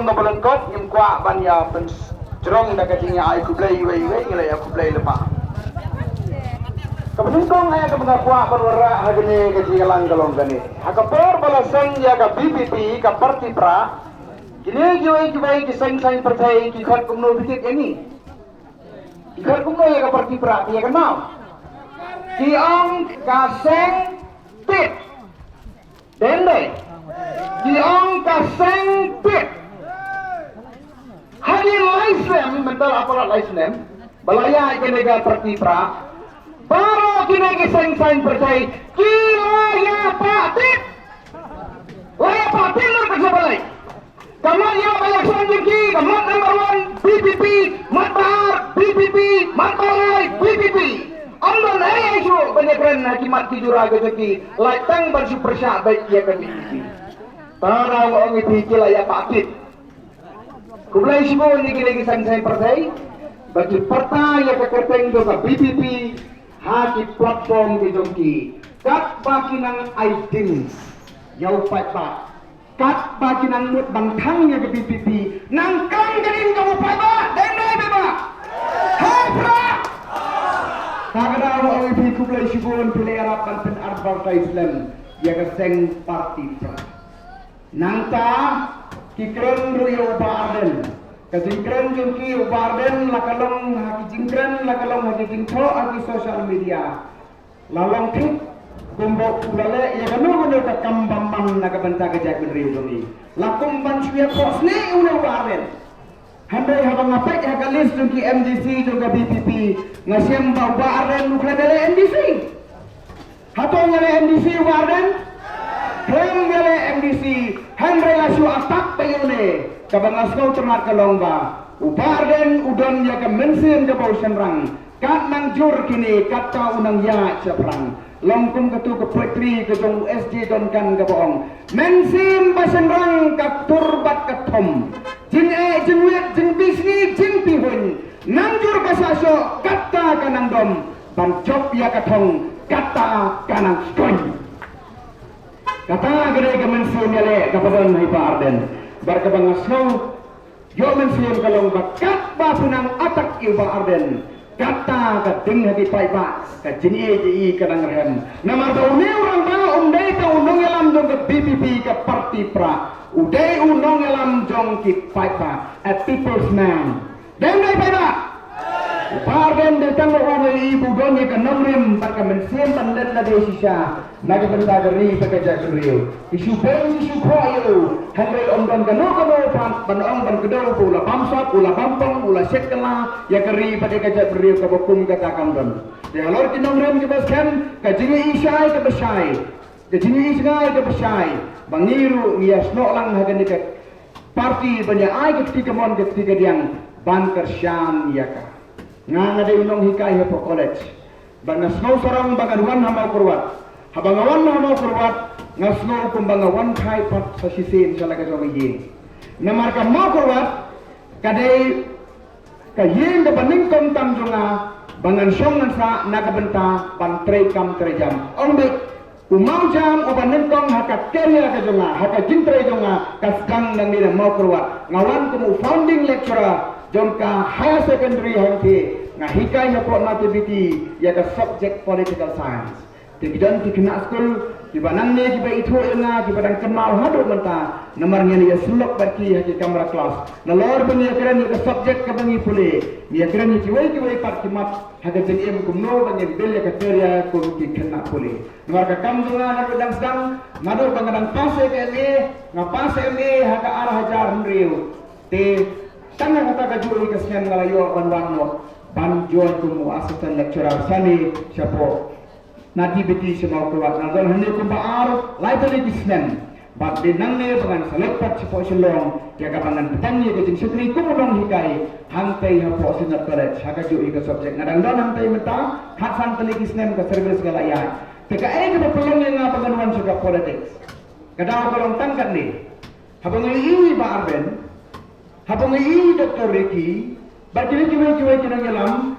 no balengkot im kwa ban ya pen cerong da katinya ai ku play we ngilai aku play lepa kemudian kong ay ka mga kwa panwara hagani kati lang galong gani hakapor balasang ya ka BPP ka parti pra kini joy ki bai ki sang sang partai ki khat kumno bitik ini ikhar kumno ya ka parti pra ya kan mau ki ong ka seng pit dende ki ong ka seng pit hari laisem mental apa laisem balaya kini ka parti pra baru kini ki seng sang partai ki laya patit lur kesabalai kamar ya banyak sanjiki kamar number 1 BPP mat bahar BPP mat balai BPP amdan ay isu banyak ren hakimat kijura gejeki latang bersu persya baik ya kan BPP para orang itu laya patit kumulai sibo ni kini sang sang partai bagi partai yang kekerteng do ka BPP hati platform di jongki kat baki nang aiding yau pat kat baki nang mut bangtangnya ke BPP nang kang ganin kamu paba dan dai beba hai pra kagada wa wi ku play sibon pilih harapan pen arbal Islam ya ke seng parti pra nang ta ki kren ruyo barden kajingkren jongki barden lakalong haki jingkren lakalong haki jingtho aki social media lalong tik kumbok ulale ya kanu ka kambamang nakabanta ka jak riu doni lakum ban suya kosne uno barden handai habang ngapek ya kalis jongki MDC jongka BPP ngasiem bau barden ukladele MDC hatong ngale MDC barden Hem ngale MDC handai lasu atak payone kabangas kau ternak kalongba ubarden udon ya ke mensin ke bau senrang kat nang jur kini kata unang ya seprang longkum ketu ke petri ke jong USJ don kan ke bohong mensim basenrang ke turbat ke tom jin jin wet jin bisni jin pihun nang jur basaso kata kanang dom ban job ya ke tong kata kanang skoy kata gede ke mensim ya le kapadon hipa arden barkabangas kau yo mensiun kalong bakat bapunang atak iba arden kata kating hati paipa ka jini kanang rehem namar daune orang ba umdai ta unong elam jong ke BPP ke parti pra udai unong elam jong ki paipa a people's man dan dai paipa Parden datang orang ibu doni ke nomrim pakai mensim pandan na desisa naga benda geri pakai jalan rio isu beng isu kroyo handai omdan kano pan ong ban kedau pula pamsat pula pampang pula sekela ya geri pakai jalan rio ke bokum kata kamdan ya lor di nomrim ke baskan ke jini isai ke besai ke jini isai ke besai bangiru ngias no lang hagan dekat parti banyak ai ketika mon ketika diang banker syam ya ka ngana de unong hikai hepo college banga snow sarang bangawan hama kurwat habangawan hama kurwat ngasno kumbangawan kai pat sa sisin sa laga zomiye namarka ma kurwat kadai kayen de baning kom tam jonga bangan song sa nagabenta pan 3 kam 3 jam ombe umang jam obanin kong haka kerja ka jonga haka jintre jonga kaskang nang ni ma kurwat ngawan kumu founding lecturer jongka higher secondary hangke ngahikai na pro nativity ya ka subject political science tigidan tikna school tibanang ne kiba itho nga kibadang kemal hadu menta namar ngene ya sulok barki haki kamera kelas na lor bani akran ya subject ka bangi pule ni akran ni kiwai pat kimat haga jenim kumno bangi bel ya kateria ko ki kena pule namar ka kam dunga na bedang sedang madu bangadang pase ke me ngapase me haga arah hajar hendriu te sangat kata kajuri kesian ngalayo banwano banjuan kumu asisten lecturer sani siapo nadi beti semua keluar nazar hande kumba ar laitali disnen bak dinang ne bangan selepat sipo selong ya kapangan petani ke jing sutri kumulong hikai hantai hapo sinat college haka juri ke subjek ngadang don hantai menta hatsan tali disnen ke service galaya teka ke pelong nga panganuan suka politics kadang kolong tangkat ni habang iwi ba arben habang iwi Dr. Ricky Bagi kiwai kinang yalam